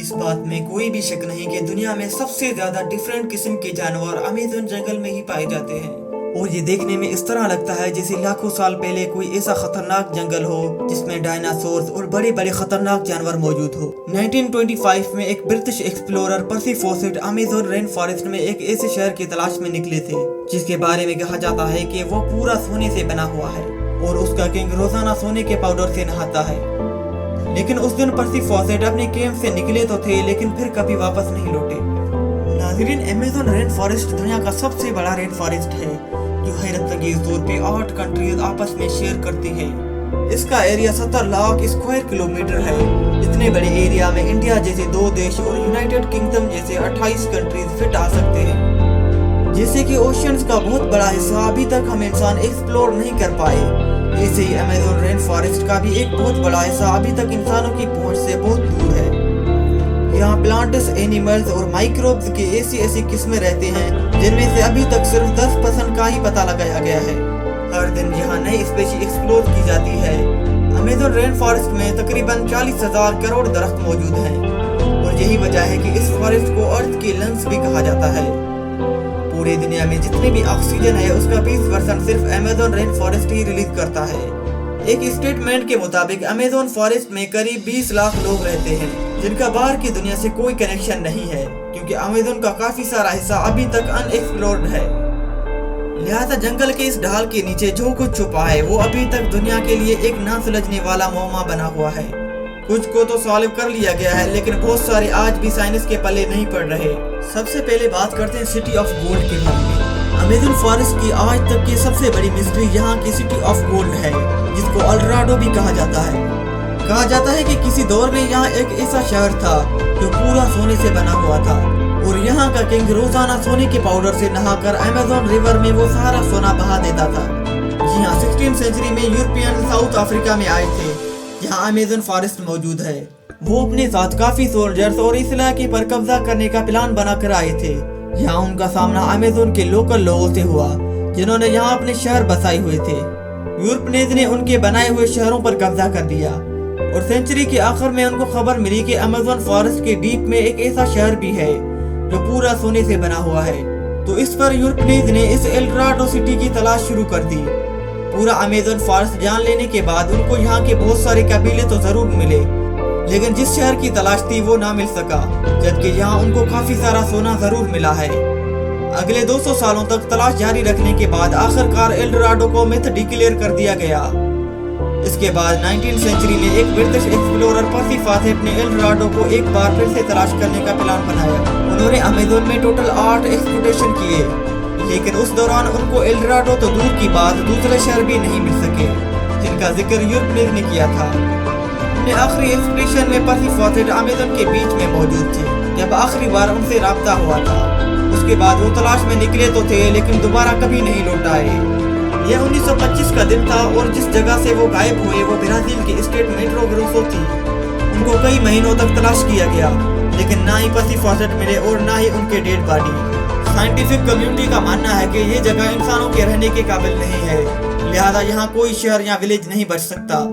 इस बात में कोई भी शक नहीं कि दुनिया में सबसे ज्यादा डिफरेंट किस्म के जानवर अमेज़न जंगल में ही पाए जाते हैं। और ये देखने में इस तरह लगता है जैसे लाखों साल पहले कोई ऐसा खतरनाक जंगल हो जिसमें डायनासोर्स और बड़े बड़े खतरनाक जानवर मौजूद हो। 1925 में एक ब्रिटिश एक्सप्लोरर पर्सी फॉसेट अमेज़न रेन फॉरेस्ट में एक ऐसे शहर की तलाश में निकले थे जिसके बारे में कहा जाता है कि वो पूरा सोने से बना हुआ है और उसका किंग रोजाना सोने के पाउडर से नहाता है। लेकिन उस दिन पर्सी फॉसेट अपने कैंप से निकले तो थे लेकिन फिर कभी वापस नहीं लौटे। नाज़रीन, अमेज़न रेन फॉरेस्ट दुनिया का सबसे बड़ा रेन फॉरेस्ट है जो हैरत अंगेज तौर पे 8 कंट्रीज आपस में शेयर करती हैं। इसका एरिया 70 लाख स्क्वायर किलोमीटर है। इतने बड़े एरिया में इंडिया जैसे 2 देश और यूनाइटेड किंगडम जैसे 28 कंट्रीज फिट आ सकते हैं। जैसे कि ओशियंस का बहुत बड़ा हिस्सा अभी तक हम इंसान एक्सप्लोर नहीं कर पाए, ऐसे ही अमेज़न रेन फॉरेस्ट का भी एक बहुत बड़ा हिस्सा अभी तक इंसानों की पहुंच से बहुत दूर है। यहाँ प्लांट्स, एनिमल्स और माइक्रोब्स की ऐसी किस्में रहते हैं जिनमें से अभी तक सिर्फ 10% का ही पता लगाया गया है। हर दिन यहाँ नई स्पीशीज एक्सप्लोर की जाती है। अमेज़न रेन फॉरेस्ट में तकरीबन 40,000 करोड़ दरख्त मौजूद हैं और यही वजह है कि इस फॉरेस्ट को अर्थ की लंग्स भी कहा जाता है। पूरी दुनिया में जितने भी ऑक्सीजन है उसका 20% सिर्फ अमेज़न रेन फॉरेस्ट ही रिलीज करता है। एक स्टेटमेंट के मुताबिक अमेज़न फॉरेस्ट में करीब 20 लाख लोग रहते हैं जिनका बाहर की दुनिया से कोई कनेक्शन नहीं है क्योंकि अमेज़न का काफी सारा हिस्सा अभी तक अनएक्सप्लोर्ड है। लिहाजा जंगल के इस ढाल के नीचे जो कुछ छुपा है वो अभी तक दुनिया के लिए एक ना सुलझने वाला मुअम्मा बना हुआ है। कुछ को तो सॉल्व कर लिया गया है लेकिन बहुत सारे आज भी साइंस के पल्ले नहीं पड़ रहे। सबसे पहले बात करते हैं सिटी ऑफ गोल्ड के बारे में। अमेज़न फॉरेस्ट की आज तक की सबसे बड़ी मिस्ट्री यहाँ की सिटी ऑफ गोल्ड है जिसको एल्डोराडो भी कहा जाता है। कहा जाता है कि किसी दौर में यहाँ एक ऐसा शहर था जो पूरा सोने से बना हुआ था और यहाँ का किंग रोजाना सोने के पाउडर से नहाकर अमेज़न रिवर में वो सारा सोना बहा देता था। जी हाँ, 16वीं सेंचुरी में यूरोपियन साउथ अफ्रीका में आए थे जहाँ अमेज़न फॉरेस्ट मौजूद है। वो अपने साथ काफी सोल्जर्स और इस इलाके पर कब्जा करने का प्लान बनाकर आए थे। यहाँ उनका सामना अमेज़न के लोकल लोगों से हुआ जिन्होंने यहाँ अपने शहर बसाए हुए थे। यूरोपियंस ने उनके बनाए हुए शहरों पर कब्जा कर दिया और सेंचुरी के आखिर में उनको खबर मिली कि अमेज़न फॉरेस्ट के डीप में एक ऐसा शहर भी है जो पूरा सोने से बना हुआ है। तो इस पर यूरोपियंस ने इस एल्डोराडो सिटी की तलाश शुरू कर दी। पूरा अमेज़न फॉरेस्ट जान लेने के बाद उनको यहाँ के बहुत सारे कबीले तो जरूर मिले लेकिन जिस शहर की तलाश थी वो ना मिल सका, जबकि यहाँ उनको काफी सारा सोना जरूर मिला है। अगले 200 सालों तक तलाश जारी रखने के बाद आखिरकार एल्डोराडो को मिथ डिक्लेयर कर दिया गया। इसके बाद 19वीं सेंचुरी में एक ब्रिटिश एक्सप्लोरर पर्सी फॉसेट ने एल्डोराडो को एक बार फिर से तलाश करने का प्लान बनाया। उन्होंने अमेज़न में टोटल 8 एक्सप्लोरेशन किए लेकिन उस दौरान उनको एल्डोराडो तो दूर की बात दूसरे शहर भी नहीं मिल सके जिनका जिक्र यूरोपियंस ने किया था। अपने आखिरी एक्सप्लोरेशन में पर्सी फॉसेट अमेज़न के बीच में मौजूद थे जब आखिरी बार उनसे राब्ता हुआ था। उसके बाद वो तलाश में निकले तो थे लेकिन दोबारा कभी नहीं लौट आए। यह 1925 का दिन था और जिस जगह से वो गायब हुए वो ब्राजील की स्टेट मेट्रो ग्रोसो थी। उनको कई महीनों तक तलाश किया गया लेकिन ना ही पर्सी फॉसेट मिले और ना ही उनके डेड बॉडी। साइंटिफिक कम्युनिटी का मानना है कि ये जगह इंसानों के रहने के काबिल नहीं है, लिहाजा यहाँ कोई शहर या विलेज नहीं बच सकता।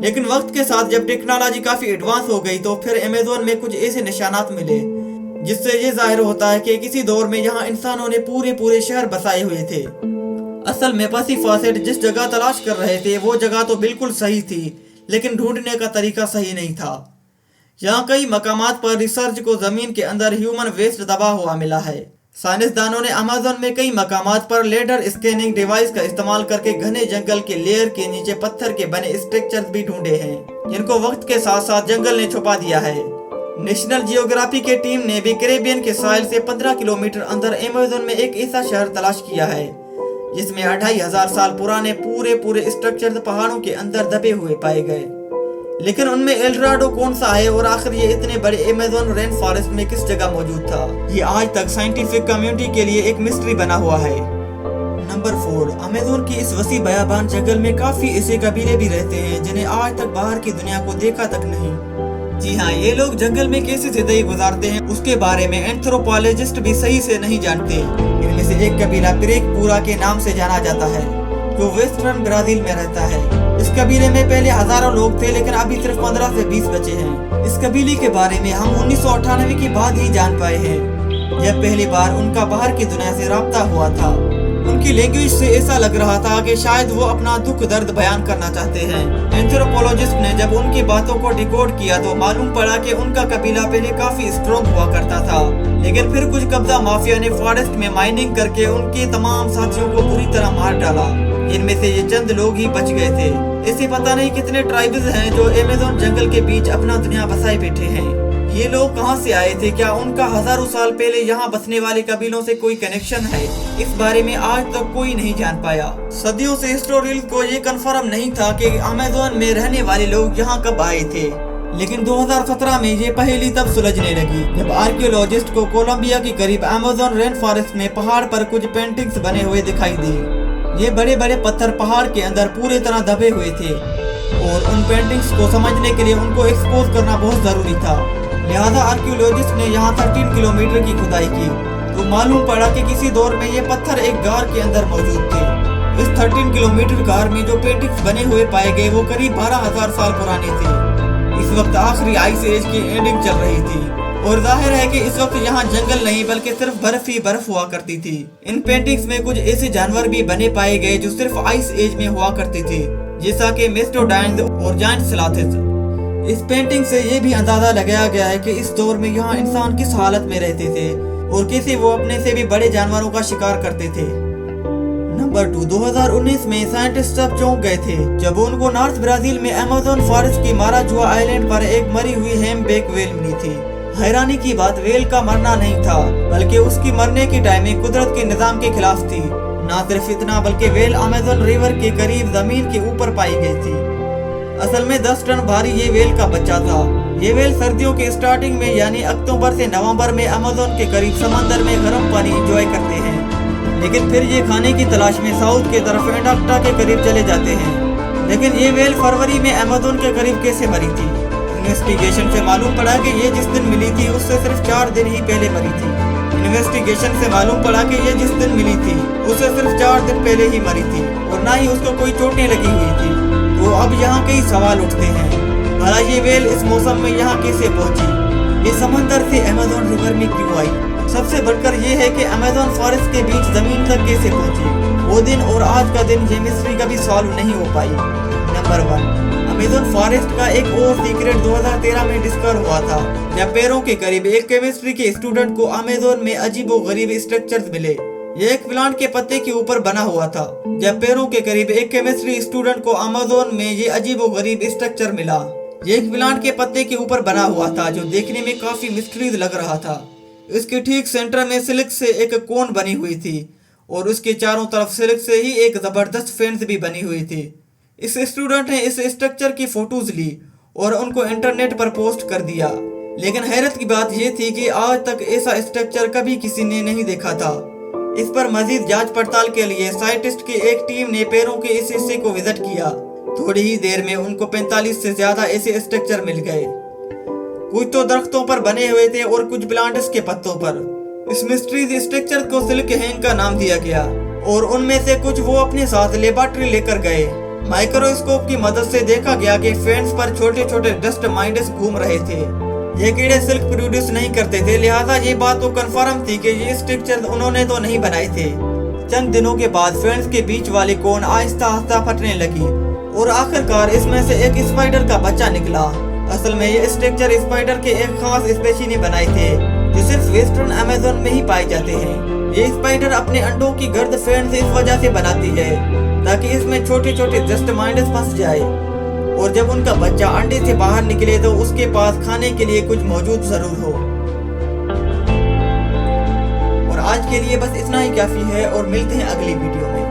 लेकिन वक्त के साथ जब टेक्नोलॉजी काफी एडवांस हो गई तो फिर अमेज़न में कुछ ऐसे निशानात मिले जिससे ये जाहिर होता है कि किसी दौर में यहाँ इंसानों ने पूरे शहर बसाए हुए थे। असल में पर्सी फॉसेट जिस जगह तलाश कर रहे थे वो जगह तो बिल्कुल सही थी लेकिन ढूंढने का तरीका सही नहीं था। यहाँ कई मकामात पर रिसर्च को जमीन के अंदर ह्यूमन वेस्ट दबा हुआ मिला है। साइंसदानों ने अमेज़न में कई मकामात पर लेडर स्कैनिंग डिवाइस का इस्तेमाल करके घने जंगल के लेयर के नीचे पत्थर के बने स्ट्रक्चर्स भी ढूंढे हैं जिनको वक्त के साथ साथ जंगल ने छुपा दिया है। नेशनल जियोग्राफी के टीम ने भी कैरेबियन के साहिल से 15 किलोमीटर अंदर अमेज़न में एक ऐसा शहर तलाश किया है जिसमें 2500 साल पुराने पूरे स्ट्रक्चर पहाड़ों के अंदर दबे हुए पाए गए। लेकिन उनमें एल्डोराडो कौन सा है और आखिर ये इतने बड़े अमेज़न रेन फॉरेस्ट में किस जगह मौजूद था, ये आज तक साइंटिफिक कम्युनिटी के लिए एक मिस्ट्री बना हुआ है। नंबर 4, अमेज़न की इस वसी बयाबान जंगल में काफी ऐसे कबीले भी रहते हैं जिन्हें आज तक बाहर की दुनिया को देखा तक नहीं। जी हाँ, ये लोग जंगल में कैसे जिंदगी गुजारते हैं उसके बारे में एंथ्रोपोलॉजिस्ट भी सही से नहीं जानते। इनमें से एक कबीला ब्रेकपुरा के नाम से जाना जाता है जो वेस्टर्न ब्राजील में रहता है। इस कबीले में पहले हजारों लोग थे, लेकिन अभी सिर्फ 15 से 20 बचे हैं। इस कबीले के बारे में हम 1998 के बाद ही जान पाए हैं, जब पहली बार उनका बाहर की दुनिया से राब्ता हुआ था। उनकी लैंग्वेज से ऐसा लग रहा था कि शायद वो अपना दुख दर्द बयान करना चाहते हैं। एंथ्रोपोलॉजिस्ट ने जब उनकी बातों को डिकोड किया तो मालूम पड़ा कि उनका कबीला पहले काफी स्ट्रॉन्ग हुआ करता था, लेकिन फिर कुछ कब्जा माफिया ने फॉरेस्ट में माइनिंग करके उनके तमाम साथियों को बुरी तरह मार डाला। इनमें से ये चंद लोग ही बच गए थे। ऐसे पता नहीं कितने ट्राइब्स हैं जो अमेज़न जंगल के बीच अपना दुनिया बसाए बैठे हैं। ये लोग कहां से आए थे? क्या उनका हजारों साल पहले यहाँ बसने वाले कबीलों से कोई कनेक्शन है? इस बारे में आज तक कोई नहीं जान पाया। सदियों से हिस्टोरियंस को ये कंफर्म नहीं था कि अमेज़न में रहने वाले लोग यहाँ कब आए थे, लेकिन 2017 में ये पहेली तब सुलझने लगी जब आर्कियोलॉजिस्ट को कोलंबिया के करीब अमेज़न रेन फॉरेस्ट में पहाड़ पर कुछ पेंटिंग्स बने हुए दिखाई दी। ये बड़े बड़े पत्थर पहाड़ के अंदर पूरी तरह दबे हुए थे और उन पेंटिंग्स को समझने के लिए उनको एक्सपोज करना बहुत जरूरी था। लिहाजा आर्कियोलॉजिस्ट ने यहाँ 13 किलोमीटर की खुदाई की तो मालूम पड़ा कि किसी दौर में ये पत्थर एक गार के अंदर मौजूद थे। इस 13 किलोमीटर गार में जो पेंटिंग्स बने हुए पाए गए वो करीब 12,000 साल पुराने थे। इस वक्त आखिरी आइस एज की एंडिंग चल रही थी और जाहिर है कि इस वक्त यहाँ जंगल नहीं बल्कि सिर्फ बर्फ ही बर्फ हुआ करती थी। इन पेंटिंग्स में कुछ ऐसे जानवर भी बने पाए गए जो सिर्फ आइस एज में हुआ करते थे, जैसा कि मेस्टोडाइन्स और जायंट स्लॉथ्स। इस पेंटिंग से ये भी अंदाजा लगाया गया है कि इस दौर में यहाँ इंसान किस हालत में रहते थे और कैसे वो अपने से भी बड़े जानवरों का शिकार करते थे। नंबर 2, 2019 में साइंटिस्ट सब चौंक गए थे जब उनको नॉर्थ ब्राजील में अमेज़न फॉरेस्ट की माराजुआ आइलैंड पर एक मरी हुई हैमबैक वेल मिली थी। हैरानी की बात वेल का मरना नहीं था, बल्कि उसकी मरने की टाइमिंग कुदरत के निजाम के खिलाफ थी। न सिर्फ इतना बल्कि वेल अमेज़न रिवर के करीब जमीन के ऊपर पाई गई थी। असल में 10 टन भारी ये वेल का बच्चा था। ये वेल सर्दियों के स्टार्टिंग में यानी अक्टूबर से नवंबर में अमेज़न के करीब समंदर में गर्म पानी एंजॉय करते हैं, लेकिन फिर ये खाने की तलाश में साउथ के तरफ एंटार्क्टिका के करीब चले जाते हैं। लेकिन ये वेल फरवरी में अमेज़न के करीब कैसे मरी थी? इन्वेस्टिगेशन से मालूम पड़ा कि ये जिस दिन मिली थी उससे सिर्फ 4 दिन ही पहले मरी थी। इन्वेस्टिगेशन से मालूम पड़ा कि ये जिस दिन मिली थी उससे सिर्फ 4 दिन पहले ही मरी थी और ना ही उसको कोई चोटें लगी हुई थी। तो अब यहाँ कई सवाल उठते हैं, भला ये वेल इस मौसम में यहाँ कैसे पहुँची? ये समंदर से अमेज़न रिवर में क्यों आई? सबसे बढ़कर ये है कि अमेज़न फॉरेस्ट के बीच जमीन तक कैसे पहुँची? वो दिन और आज का दिन ये मिस्ट्री कभी सॉल्व नहीं हो पाई। नंबर 1, अमेज़न फॉरेस्ट का एक और सीक्रेट 2013 में डिस्कवर हुआ था, जब पेरू के करीब एक केमिस्ट्री के स्टूडेंट को अमेज़न में अजीबोगरीब स्ट्रक्चर्स मिले। ये एक प्लांट के पत्ते के ऊपर बना हुआ था। जब पेरू के करीब एक केमिस्ट्री स्टूडेंट को अमेज़न में ये अजीबोगरीब स्ट्रक्चर मिला। ये एक प्लांट के पत्ते के ऊपर बना हुआ था जो देखने में काफी मिस्ट्रीज लग रहा था। इसके ठीक सेंटर में सिल्क से एक कोन बनी हुई थी और उसके चारों तरफ सिल्क से ही एक जबरदस्त फेंस भी बनी हुई थी। इस स्टूडेंट ने इस स्ट्रक्चर की फोटोज ली और उनको इंटरनेट पर पोस्ट कर दिया, लेकिन हैरत की बात यह थी कि आज तक ऐसा स्ट्रक्चर कभी किसी ने नहीं देखा था। इस पर मजीद जांच पड़ताल के लिए साइंटिस्ट की एक टीम ने पेरू के इस हिस्से को विजिट किया। थोड़ी ही देर में उनको 45 से ज्यादा ऐसे स्ट्रक्चर मिल गए। कुछ तो दरख्तों पर बने हुए थे और कुछ प्लांट्स के पत्तों पर। इस मिस्ट्रीज स्ट्रक्चर को सिल्क हैंग का नाम दिया गया और उनमें से कुछ वो अपने साथ लेबोरेटरी लेकर गए। माइक्रोस्कोप की मदद से देखा गया कि फेंस पर छोटे छोटे डस्ट माइंड्स घूम रहे थे। ये कीड़े सिल्क प्रोड्यूस नहीं करते थे, लिहाजा ये बात तो कंफर्म थी कि ये स्ट्रक्चर उन्होंने तो नहीं बनाए थे। चंद दिनों के बाद फेंस के बीच वाली कोन आहिस्ता आहिस्ता फटने लगी और आखिरकार इसमें से एक स्पाइडर का बच्चा निकला। असल में ये स्ट्रक्चर स्पाइडर के एक खास स्पेशी ने बनाए थे जो सिर्फ वेस्टर्न अमेज़न में ही पाए जाते हैं। ये स्पाइडर अपने अंडों की गर्द फेंस इस वजह से बनाती है ताकि इसमें छोटे छोटे डस्ट माइंड्स फंस जाए और जब उनका बच्चा अंडे से बाहर निकले तो उसके पास खाने के लिए कुछ मौजूद जरूर हो। और आज के लिए बस इतना ही काफी है और मिलते हैं अगली वीडियो में।